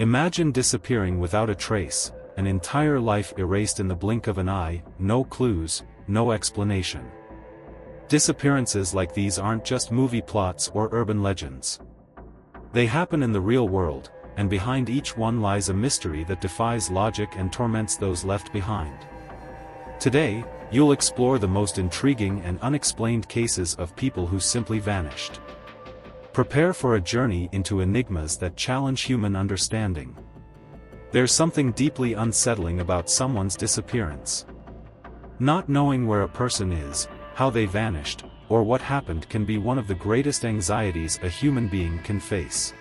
Imagine disappearing without a trace, an entire life erased in the blink of an eye, no clues, no explanation. Disappearances like these aren't just movie plots or urban legends. They happen in the real world, and behind each one lies a mystery that defies logic and torments those left behind. Today, you'll explore the most intriguing and unexplained cases of people who simply vanished. Prepare for a journey into enigmas that challenge human understanding. There's something deeply unsettling about someone's disappearance. Not knowing where a person is, how they vanished, or what happened can be one of the greatest anxieties a human being can face.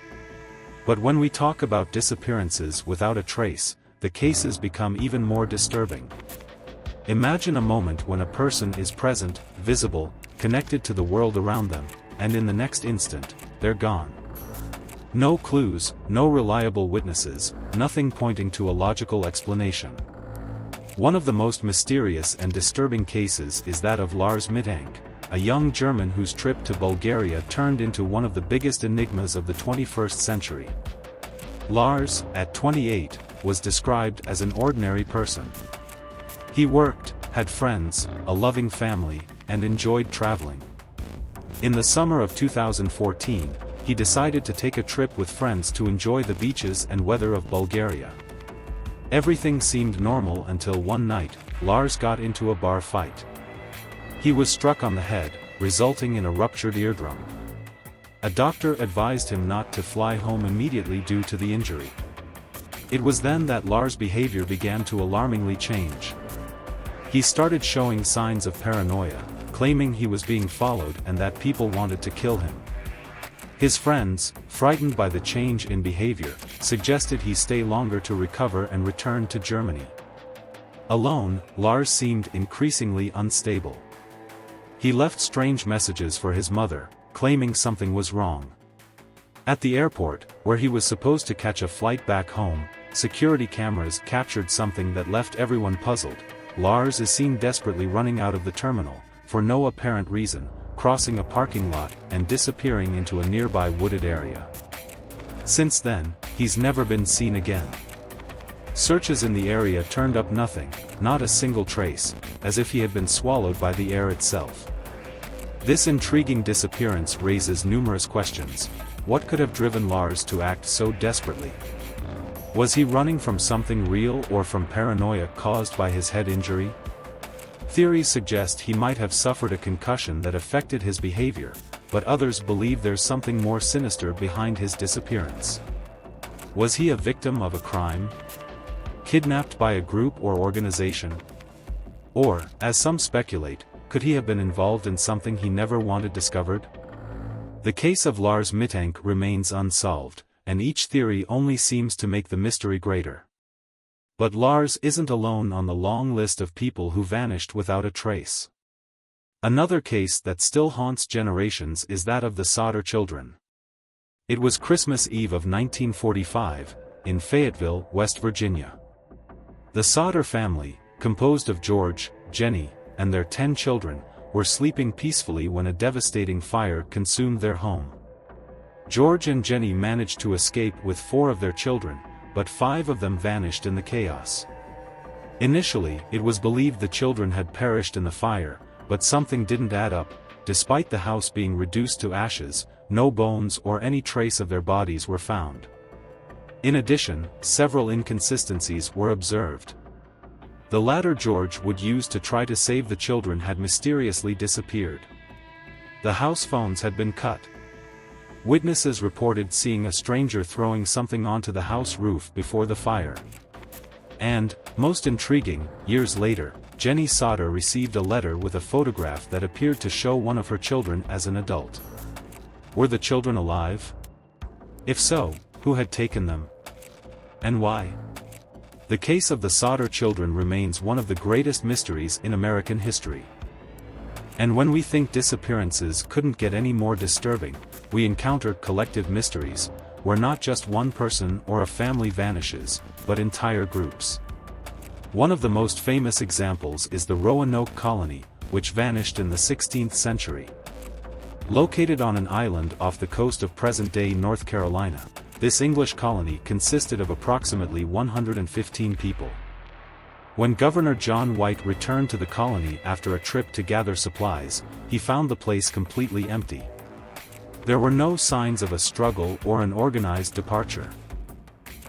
But when we talk about disappearances without a trace, the cases become even more disturbing. Imagine a moment when a person is present, visible, connected to the world around them, and in the next instant, they're gone. No clues, no reliable witnesses, nothing pointing to a logical explanation. One of the most mysterious and disturbing cases is that of Lars Mittank, a young German whose trip to Bulgaria turned into one of the biggest enigmas of the 21st century. Lars, at 28, was described as an ordinary person. He worked, had friends, a loving family, and enjoyed traveling. In the summer of 2014, he decided to take a trip with friends to enjoy the beaches and weather of Bulgaria. Everything seemed normal until one night, Lars got into a bar fight. He was struck on the head, resulting in a ruptured eardrum. A doctor advised him not to fly home immediately due to the injury. It was then that Lars' behavior began to alarmingly change. He started showing signs of paranoia, claiming he was being followed and that people wanted to kill him. His friends, frightened by the change in behavior, suggested he stay longer to recover and return to Germany. Alone, Lars seemed increasingly unstable. He left strange messages for his mother, claiming something was wrong. At the airport, where he was supposed to catch a flight back home, security cameras captured something that left everyone puzzled. Lars is seen desperately running out of the terminal, for no apparent reason, crossing a parking lot and disappearing into a nearby wooded area. Since then, he's never been seen again. Searches in the area turned up nothing, not a single trace, as if he had been swallowed by the air itself. This intriguing disappearance raises numerous questions. What could have driven Lars to act so desperately? Was he running from something real or from paranoia caused by his head injury? Theories suggest he might have suffered a concussion that affected his behavior, but others believe there's something more sinister behind his disappearance. Was he a victim of a crime? Kidnapped by a group or organization? Or, as some speculate, could he have been involved in something he never wanted discovered? The case of Lars Mittank remains unsolved, and each theory only seems to make the mystery greater. But Lars isn't alone on the long list of people who vanished without a trace. Another case that still haunts generations is that of the Sodder children. It was Christmas Eve of 1945, in Fayetteville, West Virginia. The Sodder family, composed of George, Jenny, and their 10 children, were sleeping peacefully when a devastating fire consumed their home. George and Jenny managed to escape with 4 of their children, but 5 of them vanished in the chaos. Initially, it was believed the children had perished in the fire, but something didn't add up. Despite the house being reduced to ashes, no bones or any trace of their bodies were found. In addition, several inconsistencies were observed. The ladder George would use to try to save the children had mysteriously disappeared. The house phones had been cut. Witnesses reported seeing a stranger throwing something onto the house roof before the fire. And, most intriguing, years later, Jenny Sodder received a letter with a photograph that appeared to show one of her children as an adult. Were the children alive? If so, who had taken them? And why? The case of the Sodder children remains one of the greatest mysteries in American history. And when we think disappearances couldn't get any more disturbing, we encounter collective mysteries, where not just one person or a family vanishes, but entire groups. One of the most famous examples is the Roanoke Colony, which vanished in the 16th century. Located on an island off the coast of present-day North Carolina, this English colony consisted of approximately 115 people. When Governor John White returned to the colony after a trip to gather supplies, he found the place completely empty. There were no signs of a struggle or an organized departure.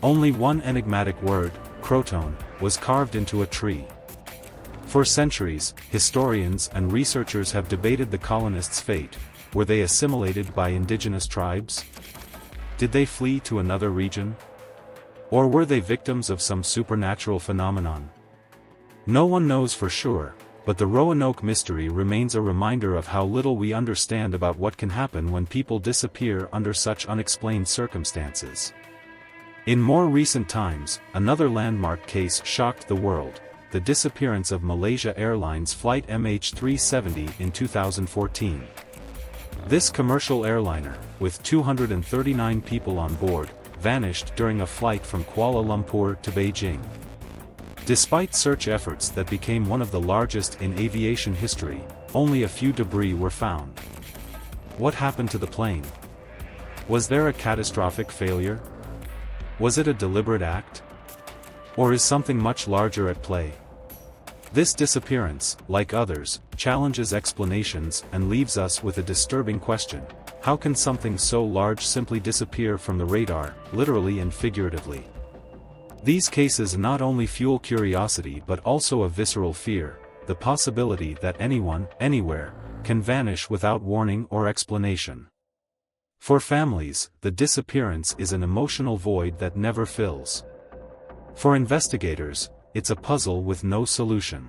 Only one enigmatic word, croton, was carved into a tree. For centuries, historians and researchers have debated the colonists' fate. Were they assimilated by indigenous tribes? Did they flee to another region? Or were they victims of some supernatural phenomenon? No one knows for sure, but the Roanoke mystery remains a reminder of how little we understand about what can happen when people disappear under such unexplained circumstances. In more recent times, another landmark case shocked the world: the disappearance of Malaysia Airlines Flight MH370 in 2014. This commercial airliner, with 239 people on board, vanished during a flight from Kuala Lumpur to Beijing. Despite search efforts that became one of the largest in aviation history, only a few debris were found. What happened to the plane? Was there a catastrophic failure? Was it a deliberate act? Or is something much larger at play? This disappearance, like others, challenges explanations and leaves us with a disturbing question: how can something so large simply disappear from the radar, literally and figuratively? These cases not only fuel curiosity but also a visceral fear, the possibility that anyone, anywhere, can vanish without warning or explanation. For families, the disappearance is an emotional void that never fills. For investigators, it's a puzzle with no solution.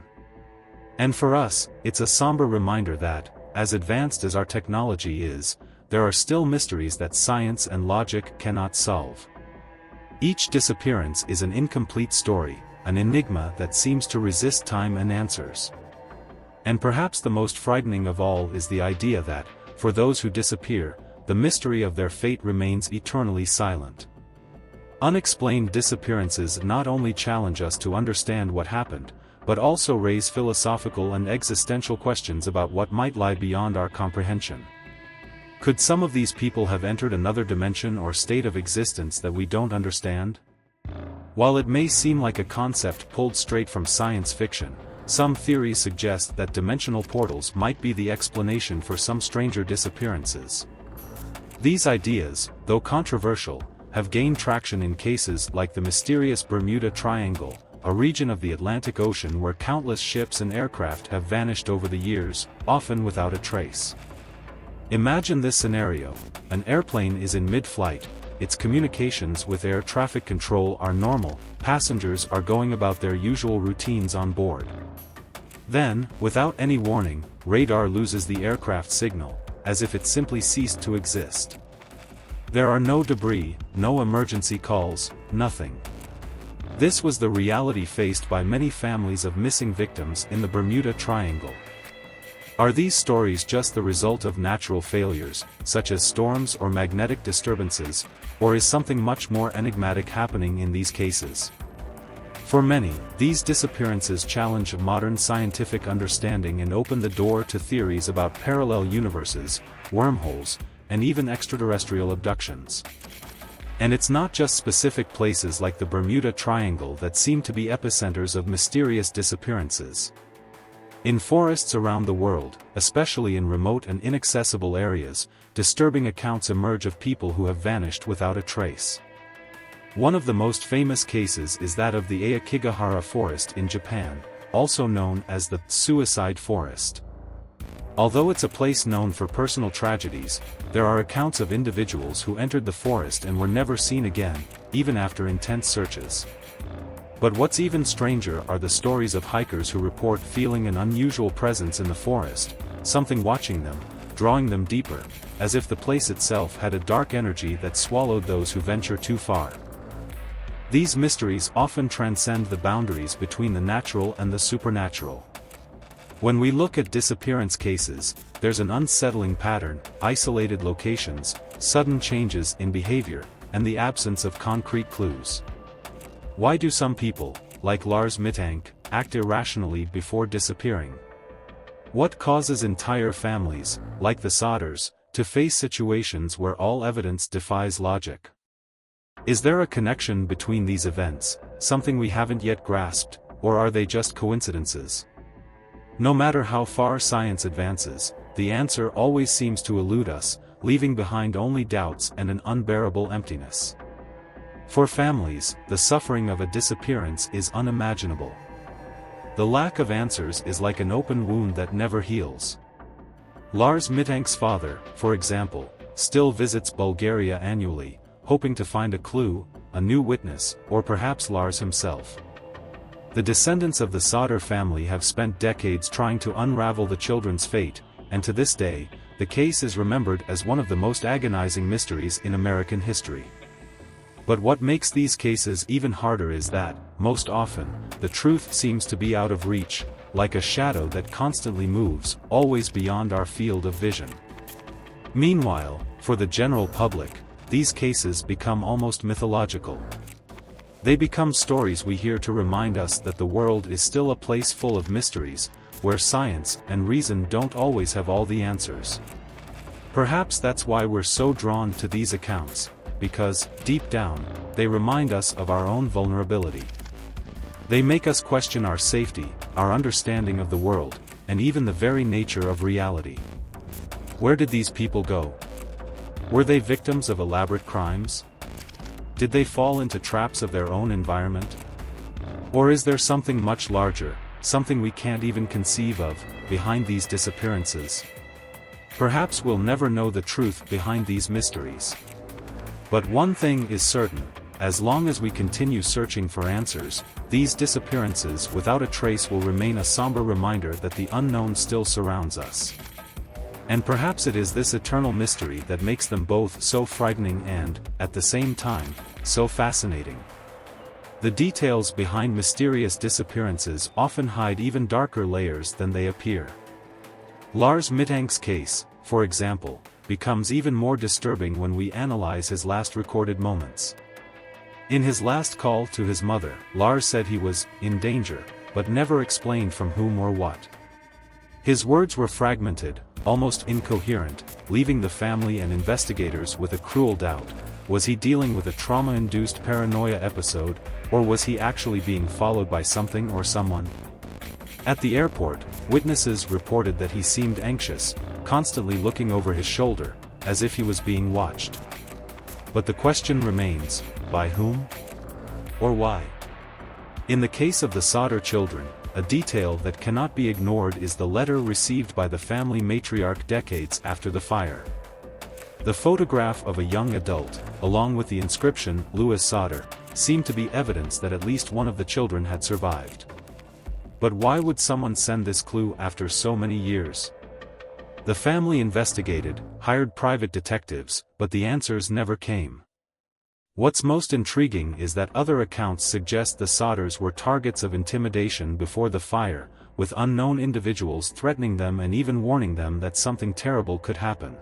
And for us, it's a somber reminder that, as advanced as our technology is, there are still mysteries that science and logic cannot solve. Each disappearance is an incomplete story, an enigma that seems to resist time and answers. And perhaps the most frightening of all is the idea that, for those who disappear, the mystery of their fate remains eternally silent. Unexplained disappearances not only challenge us to understand what happened, but also raise philosophical and existential questions about what might lie beyond our comprehension. Could some of these people have entered another dimension or state of existence that we don't understand? While it may seem like a concept pulled straight from science fiction, some theories suggest that dimensional portals might be the explanation for some stranger disappearances. These ideas, though controversial, have gained traction in cases like the mysterious Bermuda Triangle, a region of the Atlantic Ocean where countless ships and aircraft have vanished over the years, often without a trace. Imagine this scenario: an airplane is in mid-flight, its communications with air traffic control are normal, passengers are going about their usual routines on board. Then, without any warning, radar loses the aircraft signal, as if it simply ceased to exist. There are no debris, no emergency calls, nothing. This was the reality faced by many families of missing victims in the Bermuda Triangle. Are these stories just the result of natural failures, such as storms or magnetic disturbances, or is something much more enigmatic happening in these cases? For many, these disappearances challenge modern scientific understanding and open the door to theories about parallel universes, wormholes, and even extraterrestrial abductions. And it's not just specific places like the Bermuda Triangle that seem to be epicenters of mysterious disappearances. In forests around the world, especially in remote and inaccessible areas, disturbing accounts emerge of people who have vanished without a trace. One of the most famous cases is that of the Aokigahara Forest in Japan, also known as the Suicide Forest. Although it's a place known for personal tragedies, there are accounts of individuals who entered the forest and were never seen again, even after intense searches. But what's even stranger are the stories of hikers who report feeling an unusual presence in the forest, something watching them, drawing them deeper, as if the place itself had a dark energy that swallowed those who venture too far. These mysteries often transcend the boundaries between the natural and the supernatural. When we look at disappearance cases, there's an unsettling pattern: isolated locations, sudden changes in behavior, and the absence of concrete clues. Why do some people, like Lars Mittank, act irrationally before disappearing? What causes entire families, like the Sodders, to face situations where all evidence defies logic? Is there a connection between these events, something we haven't yet grasped, or are they just coincidences? No matter how far science advances, the answer always seems to elude us, leaving behind only doubts and an unbearable emptiness. For families, the suffering of a disappearance is unimaginable. The lack of answers is like an open wound that never heals. Lars Mittank's father, for example, still visits Bulgaria annually, hoping to find a clue, a new witness, or perhaps Lars himself. The descendants of the Sodder family have spent decades trying to unravel the children's fate, and to this day, the case is remembered as one of the most agonizing mysteries in American history. But what makes these cases even harder is that, most often, the truth seems to be out of reach, like a shadow that constantly moves, always beyond our field of vision. Meanwhile, for the general public, these cases become almost mythological. They become stories we hear to remind us that the world is still a place full of mysteries, where science and reason don't always have all the answers. Perhaps that's why we're so drawn to these accounts, because, deep down, they remind us of our own vulnerability. They make us question our safety, our understanding of the world, and even the very nature of reality. Where did these people go? Were they victims of elaborate crimes? Did they fall into traps of their own environment? Or is there something much larger, something we can't even conceive of, behind these disappearances? Perhaps we'll never know the truth behind these mysteries. But one thing is certain, as long as we continue searching for answers, these disappearances without a trace will remain a somber reminder that the unknown still surrounds us. And perhaps it is this eternal mystery that makes them both so frightening and, at the same time, so fascinating. The details behind mysterious disappearances often hide even darker layers than they appear. Lars Mittank's case, for example, becomes even more disturbing when we analyze his last recorded moments. In his last call to his mother, Lars said he was in danger, but never explained from whom or what. His words were fragmented, almost incoherent, leaving the family and investigators with a cruel doubt. Was he dealing with a trauma-induced paranoia episode, or was he actually being followed by something or someone? At the airport, witnesses reported that he seemed anxious, constantly looking over his shoulder, as if he was being watched. But the question remains, by whom? Or why? In the case of the Sodder children, a detail that cannot be ignored is the letter received by the family matriarch decades after the fire. The photograph of a young adult, along with the inscription, Louis Sodder, seemed to be evidence that at least one of the children had survived. But why would someone send this clue after so many years? The family investigated, hired private detectives, but the answers never came. What's most intriguing is that other accounts suggest the Sodders were targets of intimidation before the fire, with unknown individuals threatening them and even warning them that something terrible could happen.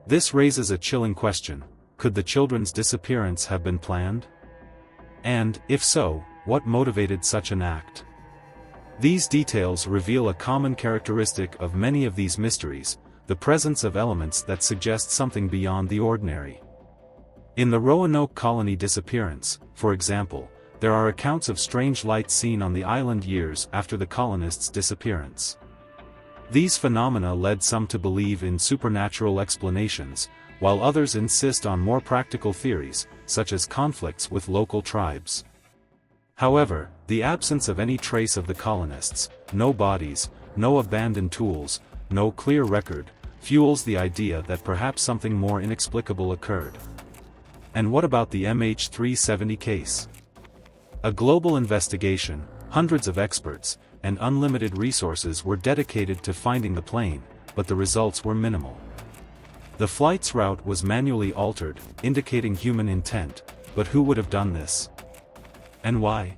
This raises a chilling question: could the children's disappearance have been planned? And, if so, what motivated such an act? These details reveal a common characteristic of many of these mysteries: the presence of elements that suggest something beyond the ordinary. In the Roanoke Colony disappearance, for example, there are accounts of strange lights seen on the island years after the colonists' disappearance. These phenomena led some to believe in supernatural explanations, while others insist on more practical theories, such as conflicts with local tribes. However, the absence of any trace of the colonists, no bodies, no abandoned tools, no clear record, fuels the idea that perhaps something more inexplicable occurred. And what about the MH370 case? A global investigation, hundreds of experts, and unlimited resources were dedicated to finding the plane, but the results were minimal. The flight's route was manually altered, indicating human intent, but who would have done this? And why?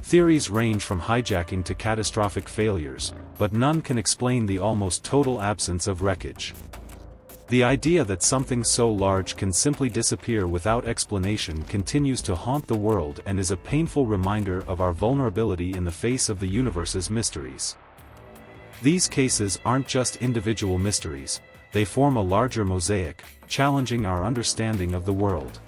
Theories range from hijacking to catastrophic failures, but none can explain the almost total absence of wreckage. The idea that something so large can simply disappear without explanation continues to haunt the world and is a painful reminder of our vulnerability in the face of the universe's mysteries. These cases aren't just individual mysteries, they form a larger mosaic, challenging our understanding of the world.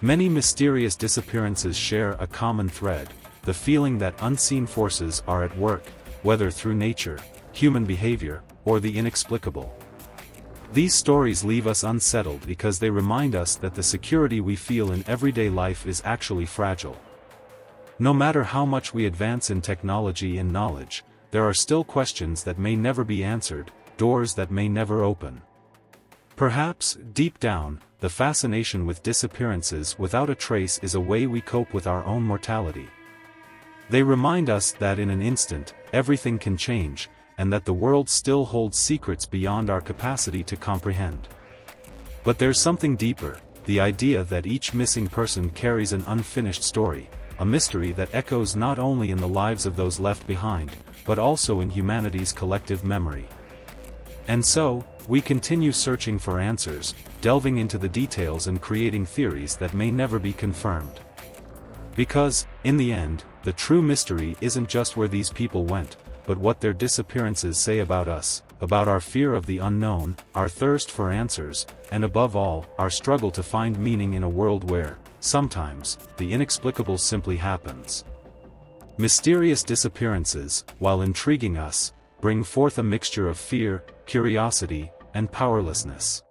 Many mysterious disappearances share a common thread, the feeling that unseen forces are at work, whether through nature, human behavior, or the inexplicable. These stories leave us unsettled because they remind us that the security we feel in everyday life is actually fragile. No matter how much we advance in technology and knowledge, there are still questions that may never be answered, doors that may never open. Perhaps, deep down, the fascination with disappearances without a trace is a way we cope with our own mortality. They remind us that in an instant, everything can change, and that the world still holds secrets beyond our capacity to comprehend. But there's something deeper, the idea that each missing person carries an unfinished story, a mystery that echoes not only in the lives of those left behind, but also in humanity's collective memory. And so, we continue searching for answers, delving into the details and creating theories that may never be confirmed. Because, in the end, the true mystery isn't just where these people went, but what their disappearances say about us, about our fear of the unknown, our thirst for answers, and above all, our struggle to find meaning in a world where, sometimes, the inexplicable simply happens. Mysterious disappearances, while intriguing us, bring forth a mixture of fear, curiosity, and powerlessness.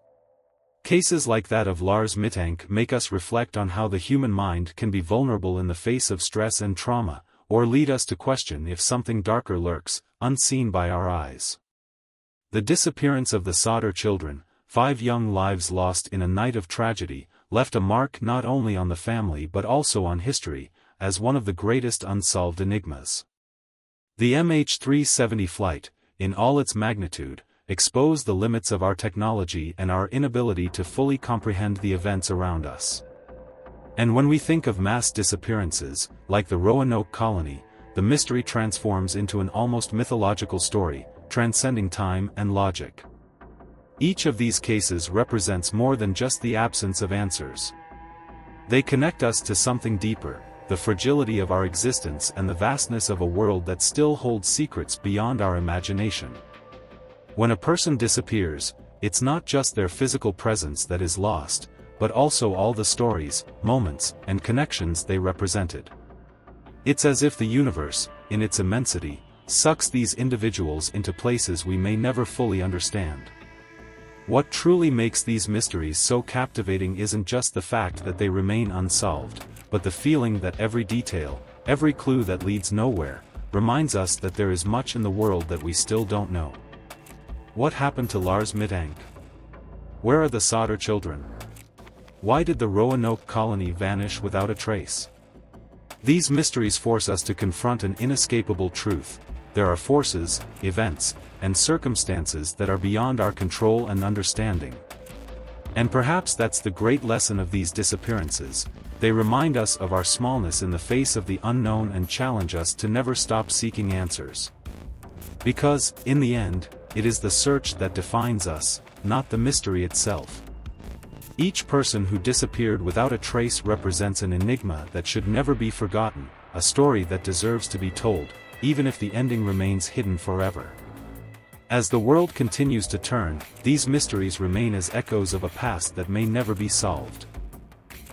Cases like that of Lars Mittank make us reflect on how the human mind can be vulnerable in the face of stress and trauma, or lead us to question if something darker lurks, unseen by our eyes. The disappearance of the Sodder children, 5 young lives lost in a night of tragedy, left a mark not only on the family but also on history, as one of the greatest unsolved enigmas. The MH370 flight, in all its magnitude, exposed the limits of our technology and our inability to fully comprehend the events around us. And when we think of mass disappearances, like the Roanoke Colony, the mystery transforms into an almost mythological story, transcending time and logic. Each of these cases represents more than just the absence of answers. They connect us to something deeper, the fragility of our existence and the vastness of a world that still holds secrets beyond our imagination. When a person disappears, it's not just their physical presence that is lost, but also all the stories, moments, and connections they represented. It's as if the universe, in its immensity, sucks these individuals into places we may never fully understand. What truly makes these mysteries so captivating isn't just the fact that they remain unsolved, but the feeling that every detail, every clue that leads nowhere, reminds us that there is much in the world that we still don't know. What happened to Lars Mittank? Where are the Sodder children? Why did the Roanoke Colony vanish without a trace? These mysteries force us to confront an inescapable truth: there are forces, events, and circumstances that are beyond our control and understanding. And perhaps that's the great lesson of these disappearances: they remind us of our smallness in the face of the unknown and challenge us to never stop seeking answers. Because, in the end, it is the search that defines us, not the mystery itself. Each person who disappeared without a trace represents an enigma that should never be forgotten, a story that deserves to be told, even if the ending remains hidden forever. As the world continues to turn, these mysteries remain as echoes of a past that may never be solved.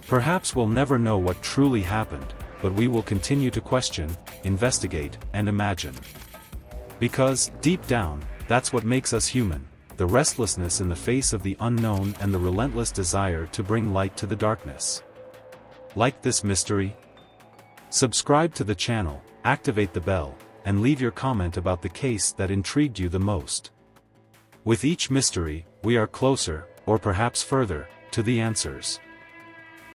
Perhaps we'll never know what truly happened, but we will continue to question, investigate, and imagine. Because, deep down, that's what makes us human: the restlessness in the face of the unknown and the relentless desire to bring light to the darkness. Like this mystery? Subscribe to the channel, activate the bell, and leave your comment about the case that intrigued you the most. With each mystery, we are closer, or perhaps further, to the answers.